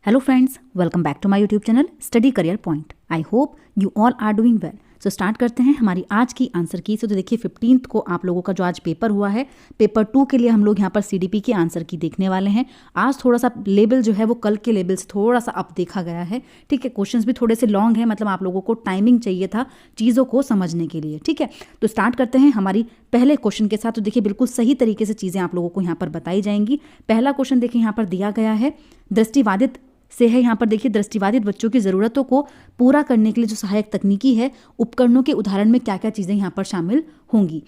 Hello friends, welcome back to my YouTube channel Study Career Point. I hope you all are doing well. So start करते हैं हमारी आज की answer की। तो देखिए 15 को आप लोगों का जो आज पेपर हुआ है, पेपर 2 के लिए हम लोग यहाँ पर CDP के आंसर की देखने वाले हैं। आज थोड़ा सा लेवल जो है वो कल के लेवल से थोड़ा सा अप देखा गया है। ठीक है, क्वेश्चंस भी थोड़े से लॉन्ग है, मतलब आप लोगों को टाइमिंग चाहिए था चीज़ों को समझने के लिए। ठीक है, तो स्टार्ट करते हैं हमारी पहले क्वेश्चन के साथ। तो देखिए बिल्कुल सही तरीके से चीज़ें आप लोगों को यहाँ पर बताई जाएंगी। पहला क्वेश्चन देखिए यहाँ पर दिया गया है, दृष्टिबाधित से है। यहाँ पर देखिए दृष्टिबाधित बच्चों की ज़रूरतों को पूरा करने के लिए जो सहायक तकनीकी है, उपकरणों के उदाहरण में क्या क्या चीज़ें यहाँ पर शामिल होंगी।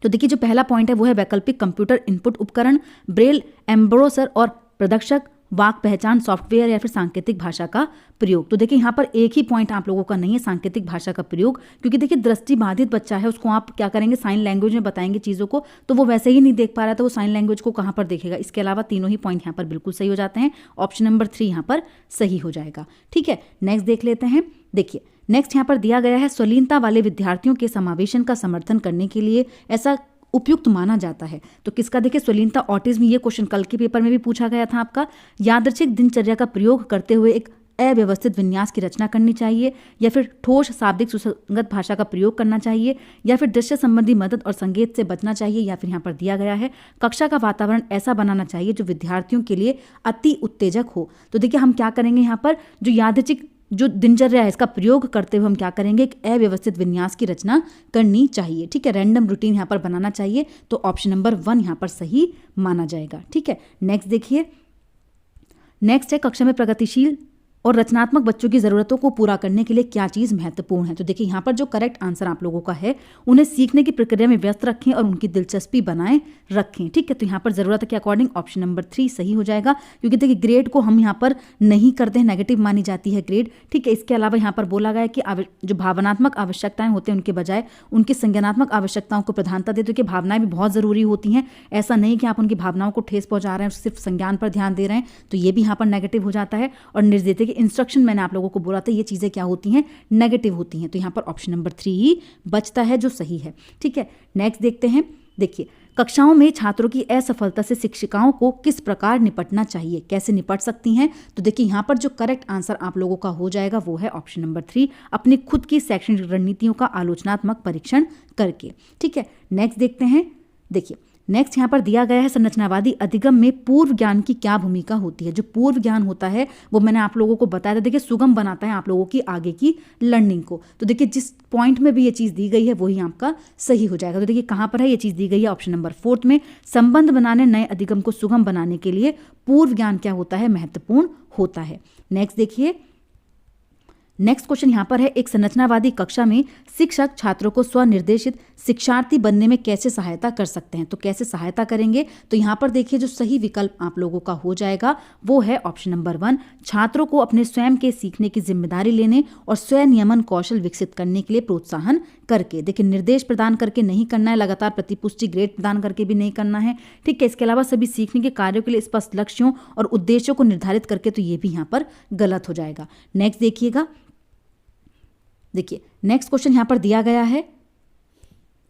तो देखिए जो पहला पॉइंट है वो है वैकल्पिक कंप्यूटर इनपुट उपकरण, ब्रेल एम्ब्रोसर और प्रदर्शक, वाक पहचान सॉफ्टवेयर या फिर सांकेतिक भाषा का प्रयोग। तो देखिए यहाँ पर एक ही पॉइंट आप लोगों का नहीं है सांकेतिक भाषा का प्रयोग, क्योंकि देखिए दृष्टिबाधित बच्चा है, उसको आप क्या करेंगे, साइन लैंग्वेज में बताएंगे चीज़ों को, तो वो वैसे ही नहीं देख पा रहा, तो वो साइन लैंग्वेज को कहाँ पर देखेगा। इसके अलावा तीनों ही पॉइंट यहाँ पर बिल्कुल सही हो जाते हैं। ऑप्शन नंबर 3 यहाँ पर सही हो जाएगा। ठीक है, नेक्स्ट देख लेते हैं। देखिए नेक्स्ट यहाँ पर दिया गया है, स्वलीनता वाले विद्यार्थियों के समावेशन का समर्थन करने के लिए ऐसा उपयुक्त माना जाता है। तो किसका, देखिए स्वलीनता ऑटिज्म, ये क्वेश्चन कल के पेपर में भी पूछा गया था आपका। यादृच्छिक दिनचर्या का प्रयोग करते हुए एक अव्यवस्थित विन्यास की रचना करनी चाहिए, या फिर ठोस शाब्दिक सुसंगत भाषा का प्रयोग करना चाहिए, या फिर दृश्य संबंधी मदद और संकेत से बचना चाहिए, या फिर यहाँ पर दिया गया है कक्षा का वातावरण ऐसा बनाना चाहिए जो विद्यार्थियों के लिए अति उत्तेजक हो। तो देखिए हम क्या करेंगे, यहाँ पर जो यादृच्छिक जो दिनचर्या है इसका प्रयोग करते हुए हम क्या करेंगे, एक अव्यवस्थित विन्यास की रचना करनी चाहिए। ठीक है, रैंडम रूटीन यहाँ पर बनाना चाहिए। तो ऑप्शन नंबर 1 यहाँ पर सही माना जाएगा। ठीक है, नेक्स्ट देखिए, नेक्स्ट है कक्षा में प्रगतिशील और रचनात्मक बच्चों की ज़रूरतों को पूरा करने के लिए क्या चीज़ महत्वपूर्ण है। तो देखिए यहाँ पर जो करेक्ट आंसर आप लोगों का है, उन्हें सीखने की प्रक्रिया में व्यस्त रखें और उनकी दिलचस्पी बनाए रखें। ठीक है, तो यहाँ पर ज़रूरत के अकॉर्डिंग ऑप्शन नंबर 3 सही हो जाएगा, क्योंकि देखिए ग्रेड को हम यहाँ पर नहीं करते हैं, नेगेटिव मानी जाती है ग्रेड। ठीक है, इसके अलावा यहाँ पर बोला गया है कि जो भावनात्मक आवश्यकताएं होते हैं उनके बजाय उनकी संज्ञानात्मक आवश्यकताओं को प्रधानता देते हैं, क्योंकि भावनाएं भी बहुत ज़रूरी होती हैं। ऐसा नहीं कि आप उनकी भावनाओं को ठेस पहुँचा रहे हैं, सिर्फ संज्ञान पर ध्यान दे रहे हैं, तो ये भी यहाँ पर नेगेटिव हो जाता है। और निर्देश के इंस्ट्रक्शन मैंने लोगों को बोला था ये चीजें क्या होती हैं, नेगेटिव होती हैं। तो यहां पर ऑप्शन नंबर 3 ही बचता है जो सही है। ठीक है, नेक्स्ट देखते हैं। देखिए कक्षाओं में छात्रों की असफलता से शिक्षिकाओं को किस प्रकार निपटना चाहिए, कैसे निपट सकती हैं। तो देखिए यहां पर जो करेक्ट आंसर आप लोगों का हो जाएगा वो है ऑप्शन नंबर 3, अपनी खुद की शैक्षणिक रणनीतियों का आलोचनात्मक परीक्षण करके। ठीक है, नेक्स्ट देखते हैं। देखिए नेक्स्ट यहाँ पर दिया गया है, संरचनावादी अधिगम में पूर्व ज्ञान की क्या भूमिका होती है। जो पूर्व ज्ञान होता है वो मैंने आप लोगों को बताया था, देखिए सुगम बनाता है आप लोगों की आगे की लर्निंग को। तो देखिए जिस पॉइंट में भी ये चीज़ दी गई है वही आपका सही हो जाएगा। तो देखिए कहाँ पर है ये चीज़ दी गई है, ऑप्शन नंबर 4 में। संबंध बनाने, नए अधिगम को सुगम बनाने के लिए पूर्व ज्ञान क्या होता है, महत्वपूर्ण होता है। नेक्स्ट देखिए, नेक्स्ट क्वेश्चन यहाँ पर है, एक संरचनावादी कक्षा में शिक्षक छात्रों को स्वनिर्देशित शिक्षार्थी बनने में कैसे सहायता कर सकते हैं। तो कैसे सहायता करेंगे, तो यहाँ पर देखिए जो सही विकल्प आप लोगों का हो जाएगा वो है ऑप्शन नंबर 1, छात्रों को अपने स्वयं के सीखने की जिम्मेदारी लेने और स्वयं नियमन कौशल विकसित करने के लिए प्रोत्साहन करके। देखिए निर्देश प्रदान करके नहीं करना है, लगातार प्रतिपुष्टि ग्रेड प्रदान करके भी नहीं करना है। ठीक है, इसके अलावा सभी सीखने के कार्यों के लिए स्पष्ट लक्ष्यों और उद्देश्यों को निर्धारित करके, तो ये भी यहाँ पर गलत हो जाएगा। नेक्स्ट देखिएगा। देखिए नेक्स्ट क्वेश्चन यहां पर दिया गया है।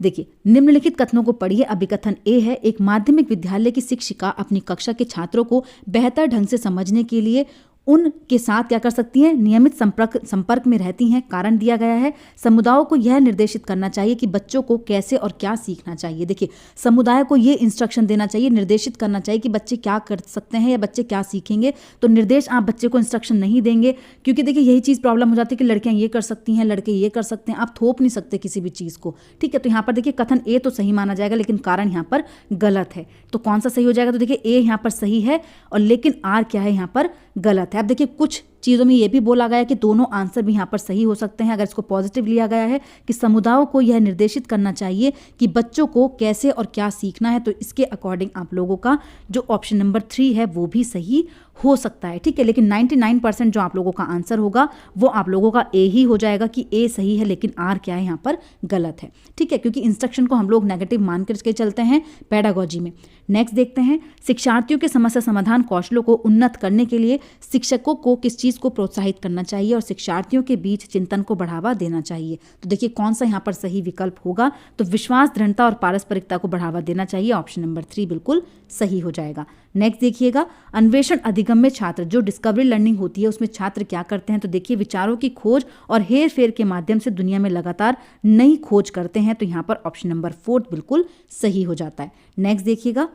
देखिए निम्नलिखित कथनों को पढ़िए। अभिकथन ए है, एक माध्यमिक विद्यालय की शिक्षिका अपनी कक्षा के छात्रों को बेहतर ढंग से समझने के लिए उनके साथ क्या कर सकती हैं, नियमित संपर्क में रहती हैं। कारण दिया गया है, समुदायों को यह निर्देशित करना चाहिए कि बच्चों को कैसे और क्या सीखना चाहिए। देखिए समुदाय को ये इंस्ट्रक्शन देना चाहिए, निर्देशित करना चाहिए कि बच्चे क्या कर सकते हैं या बच्चे क्या सीखेंगे। तो निर्देश आप बच्चे को इंस्ट्रक्शन नहीं देंगे, क्योंकि देखिए यही चीज़ प्रॉब्लम हो जाती है कि लड़कियां ये कर सकती हैं, लड़के ये कर सकते हैं, आप थोप नहीं सकते किसी भी चीज़ को। ठीक है, तो यहाँ पर देखिए कथन ए तो सही माना जाएगा, लेकिन कारण यहाँ पर गलत है। तो कौन सा सही हो जाएगा, तो देखिए ए यहाँ पर सही है, और लेकिन आर क्या है यहाँ पर गलत है। अब देखिए कुछ चीज़ों में ये भी बोला गया है कि दोनों आंसर भी यहाँ पर सही हो सकते हैं। अगर इसको पॉजिटिव लिया गया है कि समुदायों को यह निर्देशित करना चाहिए कि बच्चों को कैसे और क्या सीखना है, तो इसके अकॉर्डिंग आप लोगों का जो ऑप्शन नंबर 3 है वो भी सही हो सकता है। ठीक है, लेकिन 99% जो आप लोगों का आंसर होगा वो आप लोगों का ए ही हो जाएगा कि ए सही है, लेकिन आर क्या है यहाँ पर गलत है। ठीक है, क्योंकि इंस्ट्रक्शन को हम लोग नेगेटिव मान कर चलते हैं पेडागोजी में। नेक्स्ट देखते हैं, शिक्षार्थियों के समस्या समाधान कौशलों को उन्नत करने के लिए शिक्षकों को किस चीज़ चीज़ को प्रोत्साहित करना चाहिए और शिक्षार्थियों के बीच चिंतन को बढ़ावा देना चाहिए। तो देखिए कौन सा यहाँ पर सही विकल्प होगा, तो विश्वास, दृढ़ता और पारस्परिकता को बढ़ावा देना चाहिए। ऑप्शन नंबर 3 बिल्कुल सही हो जाएगा। नेक्स्ट देखिएगा, अन्वेषण अधिगम में छात्र, जो डिस्कवरी लर्निंग होती है उसमें छात्र क्या करते हैं, तो देखिए विचारों की खोज और हेर फेर के माध्यम से दुनिया में लगातार नई खोज करते हैं। तो यहाँ पर ऑप्शन नंबर 4 बिल्कुल सही हो जाता है। नेक्स्ट देखिएगा,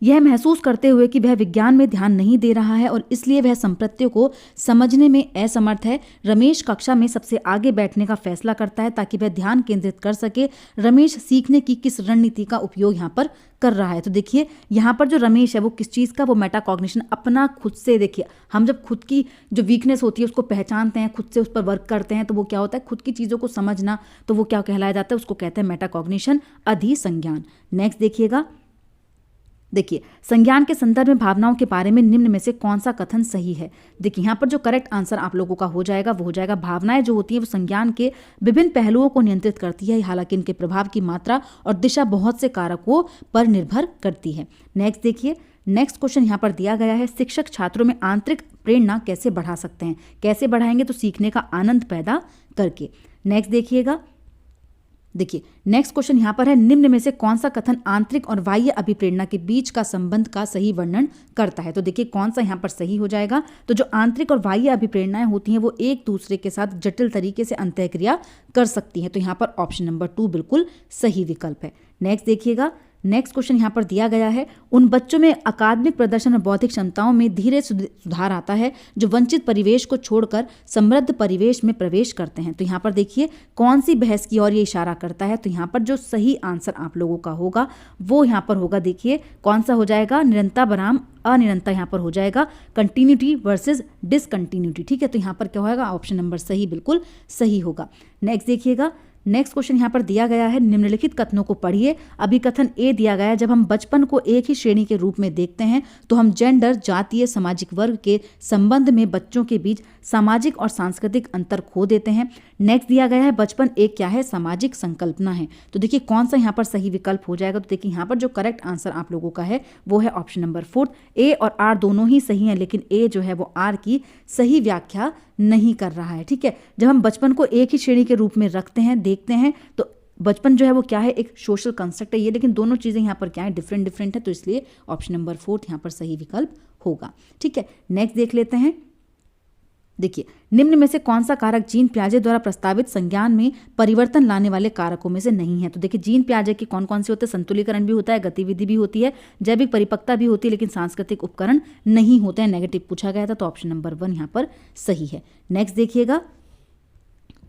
यह महसूस करते हुए कि वह विज्ञान में ध्यान नहीं दे रहा है और इसलिए वह संप्रत्यों को समझने में असमर्थ है, रमेश कक्षा में सबसे आगे बैठने का फैसला करता है ताकि वह ध्यान केंद्रित कर सके। रमेश सीखने की किस रणनीति का उपयोग यहाँ पर कर रहा है, तो देखिए यहाँ पर जो रमेश है वो किस चीज़ का, वो मेटाकॉग्निशन, अपना खुद से, देखिए हम जब खुद की जो वीकनेस होती है उसको पहचानते हैं, खुद से उस पर वर्क करते हैं, तो वो क्या होता है, खुद की चीज़ों को समझना, तो वो क्या कहलाया जाता है, उसको कहते हैं मेटाकॉग्निशन, अधिसंज्ञान। नेक्स्ट देखिएगा, देखिए संज्ञान के संदर्भ में भावनाओं के बारे में निम्न में से कौन सा कथन सही है। देखिए यहाँ पर जो करेक्ट आंसर आप लोगों का हो जाएगा वो हो जाएगा, भावनाएं जो होती हैं वो संज्ञान के विभिन्न पहलुओं को नियंत्रित करती है, हालांकि इनके प्रभाव की मात्रा और दिशा बहुत से कारकों पर निर्भर करती है। नेक्स्ट देखिए, नेक्स्ट क्वेश्चन यहाँ पर दिया गया है, शिक्षक छात्रों में आंतरिक प्रेरणा कैसे बढ़ा सकते हैं। कैसे बढ़ाएंगे, तो सीखने का आनंद पैदा करके। नेक्स्ट देखिएगा, देखिए नेक्स्ट क्वेश्चन यहाँ पर है, निम्न में से कौन सा कथन आंतरिक और बाह्य अभिप्रेरणा के बीच का संबंध का सही वर्णन करता है। तो देखिए कौन सा यहाँ पर सही हो जाएगा, तो जो आंतरिक और बाह्य अभिप्रेरणाएं होती हैं वो एक दूसरे के साथ जटिल तरीके से अंतःक्रिया कर सकती हैं। तो यहाँ पर ऑप्शन नंबर 2 बिल्कुल सही विकल्प है। नेक्स्ट देखिएगा, नेक्स्ट क्वेश्चन यहाँ पर दिया गया है, उन बच्चों में अकादमिक प्रदर्शन और बौद्धिक क्षमताओं में धीरे सुधार आता है जो वंचित परिवेश को छोड़कर समृद्ध परिवेश में प्रवेश करते हैं। तो यहाँ पर देखिए कौन सी बहस की ओर ये इशारा करता है, तो यहाँ पर जो सही आंसर आप लोगों का होगा वो यहाँ पर होगा, देखिए कौन सा हो जाएगा, निरंतरता बनाम अनिरंतरता यहाँ पर हो जाएगा, कंटिन्यूटी वर्सेस डिसकंटिन्यूटी। ठीक है, तो यहाँ पर क्या होगा, ऑप्शन नंबर सही बिल्कुल सही होगा। नेक्स्ट देखिएगा, नेक्स्ट क्वेश्चन यहाँ पर दिया गया है, निम्नलिखित कथनों को पढ़िए। अभी कथन ए दिया गया है, जब हम बचपन को एक ही श्रेणी के रूप में देखते हैं तो हम जेंडर, जातीय, सामाजिक वर्ग के संबंध में बच्चों के बीच सामाजिक और सांस्कृतिक अंतर खो देते हैं। नेक्स्ट दिया गया है, बचपन एक क्या है, सामाजिक संकल्पना है। तो देखिए कौन सा यहाँ पर सही विकल्प हो जाएगा, तो देखिए यहाँ पर जो करेक्ट आंसर आप लोगों का है वो है ऑप्शन नंबर 4। ए और आर दोनों ही सही हैं, लेकिन ए जो है वो आर की सही व्याख्या नहीं कर रहा है। ठीक है, जब हम बचपन को एक ही श्रेणी के रूप में रखते हैं, देखते हैं, तो बचपन जो है वो क्या है, एक सोशल कंस्ट्रक्ट है ये, लेकिन दोनों चीज़ें यहाँ पर क्या है, डिफरेंट है, तो इसलिए ऑप्शन नंबर 4 यहाँ पर सही विकल्प होगा। ठीक है, नेक्स्ट देख लेते हैं। देखिए निम्न में से कौन सा कारक जीन पियाजे द्वारा प्रस्तावित संज्ञान में परिवर्तन लाने वाले कारकों में से नहीं है। तो देखिए जीन पियाजे के कौन कौन से होते हैं, संतुलीकरण भी होता है, गतिविधि भी होती है, जैविक परिपक्वता भी होती है, लेकिन सांस्कृतिक उपकरण नहीं होते हैं। नेगेटिव पूछा गया था, तो ऑप्शन नंबर 1 यहाँ पर सही है। नेक्स्ट देखिएगा,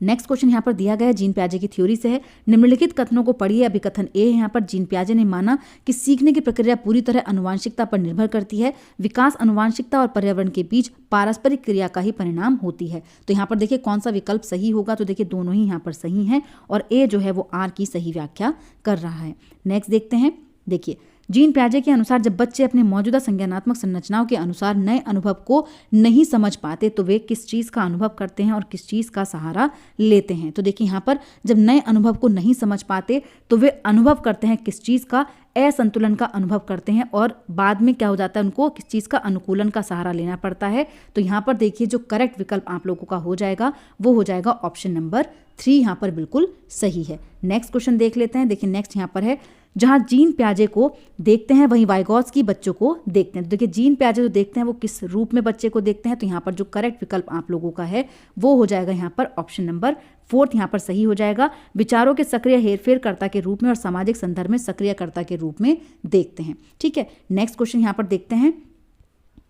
नेक्स्ट क्वेश्चन यहाँ पर दिया गया है, जीन पियाजे की थ्योरी से है, निम्नलिखित कथनों को पढ़िए। अभी कथन ए है यहाँ पर, जीन पियाजे ने माना कि सीखने की प्रक्रिया पूरी तरह आनुवांशिकता पर निर्भर करती है, विकास आनुवांशिकता और पर्यावरण के बीच पारस्परिक क्रिया का ही परिणाम होती है। तो यहाँ पर देखिए कौन सा विकल्प सही होगा, तो देखिए दोनों ही यहाँ पर सही हैं और ए जो है वो आर की सही व्याख्या कर रहा है। नेक्स्ट देखते हैं, देखिए जीन पियाजे के अनुसार जब बच्चे अपने मौजूदा संज्ञानात्मक संरचनाओं के अनुसार नए अनुभव को नहीं समझ पाते तो वे किस चीज़ का अनुभव करते हैं और किस चीज़ का सहारा लेते हैं। तो देखिए यहाँ पर जब नए अनुभव को नहीं समझ पाते तो वे अनुभव करते हैं किस चीज़ का, असंतुलन का अनुभव करते हैं, और बाद में क्या हो जाता है, उनको किस चीज़ का, अनुकूलन का सहारा लेना पड़ता है। तो यहाँ पर देखिए जो करेक्ट विकल्प आप लोगों का हो जाएगा वो हो जाएगा ऑप्शन नंबर 3 यहाँ पर बिल्कुल सही है। नेक्स्ट क्वेश्चन देख लेते हैं। देखिए नेक्स्ट यहाँ पर है, जहाँ जीन पियाजे को देखते हैं वहीं वाइगॉत्स्की बच्चों को देखते हैं। तो देखिए जीन पियाजे जो देखते हैं वो किस रूप में बच्चे को देखते हैं, तो यहाँ पर जो करेक्ट विकल्प आप लोगों का है वो हो जाएगा यहाँ पर ऑप्शन नंबर 4 यहाँ पर सही हो जाएगा, विचारों के सक्रिय हेरफेरकर्ता के रूप में और सामाजिक संदर्भ में सक्रियकर्ता के रूप में देखते हैं। ठीक है, नेक्स्ट क्वेश्चन यहाँ पर देखते हैं।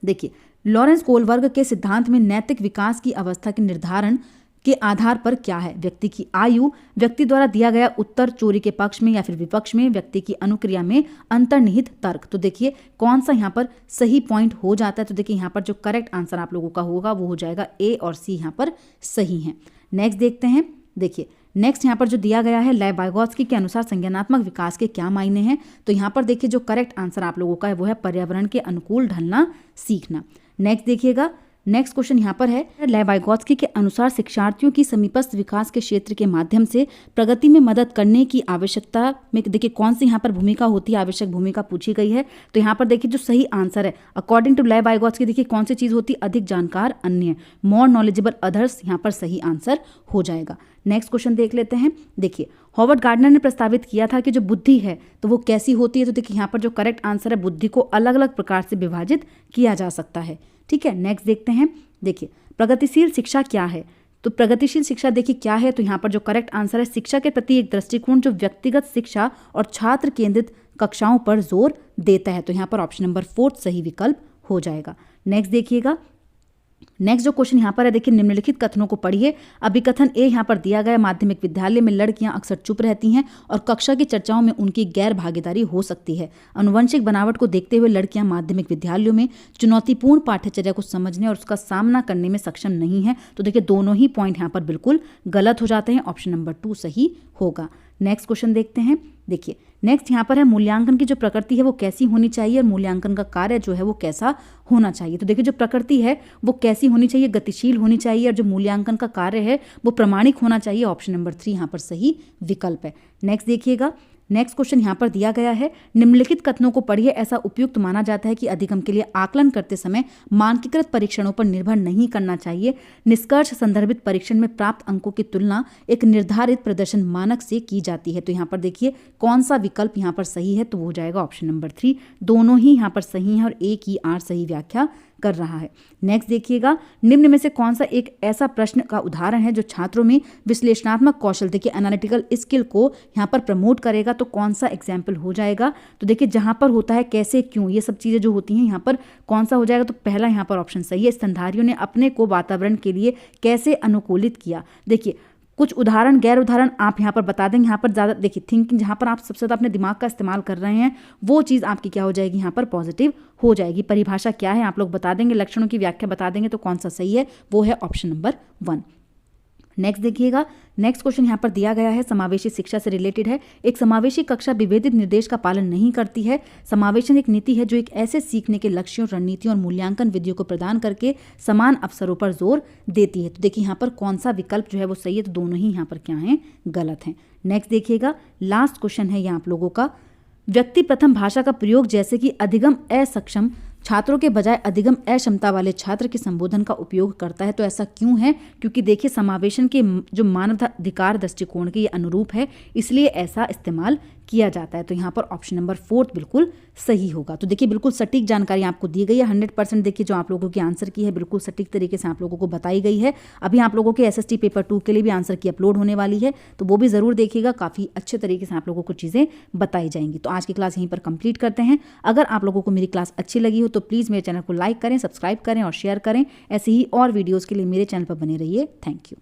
देखिए लॉरेंस कोलबर्ग के सिद्धांत में नैतिक विकास की अवस्था के निर्धारण के आधार पर क्या है, व्यक्ति की आयु, व्यक्ति द्वारा दिया गया उत्तर चोरी के पक्ष में या फिर विपक्ष में, व्यक्ति की अनुक्रिया में अंतर्निहित तर्क। तो देखिए कौन सा यहाँ पर सही पॉइंट हो जाता है, तो देखिए यहाँ पर जो करेक्ट आंसर आप लोगों का होगा वो हो जाएगा ए और सी यहाँ पर सही हैं। नेक्स्ट देखते हैं। देखिए नेक्स्ट यहाँ पर जो दिया गया है, वाइगॉत्स्की के अनुसार संज्ञानात्मक विकास के क्या मायने हैं, तो यहाँ पर देखिए जो करेक्ट आंसर आप लोगों का है वो है पर्यावरण के अनुकूल ढलना सीखना। नेक्स्ट देखिएगा, नेक्स्ट क्वेश्चन यहाँ पर है, लेवाइगोत्स्की के अनुसार शिक्षार्थियों की समीपस्थ विकास के क्षेत्र के माध्यम से प्रगति में मदद करने की आवश्यकता में देखिए कौन सी यहाँ पर भूमिका होती है, आवश्यक भूमिका पूछी गई है। तो यहाँ पर देखिए जो सही आंसर है अकॉर्डिंग टू लेवाइगोत्स्की देखिए कौन सी चीज होती है, अधिक जानकार अन्य, मोर नॉलेजेबल अदर्स यहाँ पर सही आंसर हो जाएगा। नेक्स्ट क्वेश्चन देख लेते हैं। देखिए हॉवर्ड गार्डनर ने प्रस्तावित किया था कि जो बुद्धि है तो वो कैसी होती है। तो देखिए यहाँ पर जो करेक्ट आंसर है, बुद्धि को अलग अलग प्रकार से विभाजित किया जा सकता है। ठीक है, नेक्स्ट देखते हैं। देखिए प्रगतिशील शिक्षा क्या है। तो प्रगतिशील शिक्षा देखिए क्या है, तो यहाँ पर जो करेक्ट आंसर है, शिक्षा के प्रति एक दृष्टिकोण जो व्यक्तिगत शिक्षा और छात्र केंद्रित कक्षाओं पर जोर देता है। तो यहाँ पर ऑप्शन नंबर 4 सही विकल्प हो जाएगा। नेक्स्ट देखिएगा, नेक्स्ट जो क्वेश्चन यहाँ पर है, देखिए निम्नलिखित कथनों को पढ़िए। अभिकथन ए यहाँ पर दिया गया, माध्यमिक विद्यालय में लड़कियां अक्सर चुप रहती हैं और कक्षा की चर्चाओं में उनकी गैर भागीदारी हो सकती है। अनुवंशिक बनावट को देखते हुए लड़कियां माध्यमिक विद्यालयों में चुनौतीपूर्ण पाठ्यचर्या को समझने और उसका सामना करने में सक्षम नहीं है। तो देखिए दोनों ही पॉइंट यहाँ पर बिल्कुल गलत हो जाते हैं, ऑप्शन नंबर 2 सही होगा। नेक्स्ट क्वेश्चन देखते हैं। देखिए नेक्स्ट यहाँ पर है, मूल्यांकन की जो प्रकृति है वो कैसी होनी चाहिए और मूल्यांकन का कार्य जो है वो कैसा होना चाहिए। तो देखिए जो प्रकृति है वो कैसी होनी चाहिए, गतिशील होनी चाहिए, और जो मूल्यांकन का कार्य है वो प्रामाणिक होना चाहिए। ऑप्शन नंबर 3 यहाँ पर सही विकल्प है। नेक्स्ट देखिएगा, नेक्स्ट क्वेश्चन यहाँ पर दिया गया है, निम्नलिखित कथनों को पढ़िए। ऐसा उपयुक्त माना जाता है कि अधिगम के लिए आकलन करते समय मानकीकृत परीक्षणों पर निर्भर नहीं करना चाहिए। निष्कर्ष संदर्भित परीक्षण में प्राप्त अंकों की तुलना एक निर्धारित प्रदर्शन मानक से की जाती है। तो यहाँ पर देखिए कौन सा विकल्प यहाँ पर सही है, तो वो हो जाएगा ऑप्शन नंबर 3। दोनों ही यहाँ पर सही है और एक ही आर सही व्याख्या कर रहा है। नेक्स्ट देखिएगा, निम्न में से कौन सा एक ऐसा प्रश्न का उदाहरण है जो छात्रों में विश्लेषणात्मक कौशल देखिए एनालिटिकल स्किल को यहाँ पर प्रमोट करेगा। तो कौन सा एग्जाम्पल हो जाएगा। तो देखिए जहाँ पर होता है कैसे, क्यों, ये सब चीज़ें जो होती हैं यहाँ पर कौन सा हो जाएगा। तो पहला यहाँ पर ऑप्शन सही है, स्तनधारियों ने अपने को वातावरण के लिए कैसे अनुकूलित किया। देखिए कुछ उदाहरण गैर उदाहरण आप यहाँ पर बता देंगे। यहाँ पर ज़्यादा देखिए थिंकिंग, जहाँ पर आप सबसे ज़्यादा अपने दिमाग का इस्तेमाल कर रहे हैं वो चीज़ आपकी क्या हो जाएगी, यहाँ पर पॉजिटिव हो जाएगी। परिभाषा क्या है आप लोग बता देंगे, लक्षणों की व्याख्या बता देंगे। तो कौन सा सही है, वो है ऑप्शन नंबर 1। नेक्स्ट देखिएगा, नेक्स्ट क्वेश्चन यहाँ पर दिया गया है, समावेशी शिक्षा से रिलेटेड है। एक समावेशी कक्षा विभेदित निर्देश का पालन नहीं करती है। समावेशन एक नीति है जो एक ऐसे सीखने के लक्ष्यों, रणनीतियों और मूल्यांकन विधियों को प्रदान करके समान अवसरों पर जोर देती है। तो देखिए यहाँ पर कौन सा विकल्प जो है वो सही है, तो दोनों ही यहाँ पर क्या हैं, गलत हैं। नेक्स्ट देखिएगा, लास्ट क्वेश्चन है ये आप लोगों का, व्यक्ति प्रथम भाषा का प्रयोग जैसे कि अधिगम असक्षम छात्रों के बजाय अधिगम अक्षमता वाले छात्र के संबोधन का उपयोग करता है। तो ऐसा क्यों है, क्योंकि देखिए समावेशन के जो मानवाधिकार दृष्टिकोण के ये अनुरूप है, इसलिए ऐसा इस्तेमाल किया जाता है। तो यहाँ पर ऑप्शन नंबर 4 बिल्कुल सही होगा। तो देखिए बिल्कुल सटीक जानकारी आपको दी गई है, 100% देखिए जो आप लोगों की आंसर की है बिल्कुल सटीक तरीके से आप लोगों को बताई गई है। अभी आप लोगों के SST पेपर 2 के लिए भी आंसर की अपलोड होने वाली है, तो वो भी ज़रूर देखिएगा, काफ़ी अच्छे तरीके से आप लोगों को चीज़ें बताई जाएंगी। तो आज की क्लास यहीं पर कंप्लीट करते हैं। अगर आप लोगों को मेरी क्लास अच्छी लगी हो तो प्लीज़ मेरे चैनल को लाइक करें, सब्सक्राइब करें और शेयर करें। ऐसे ही और वीडियोज़ के लिए मेरे चैनल पर बने रहिए। Thank you.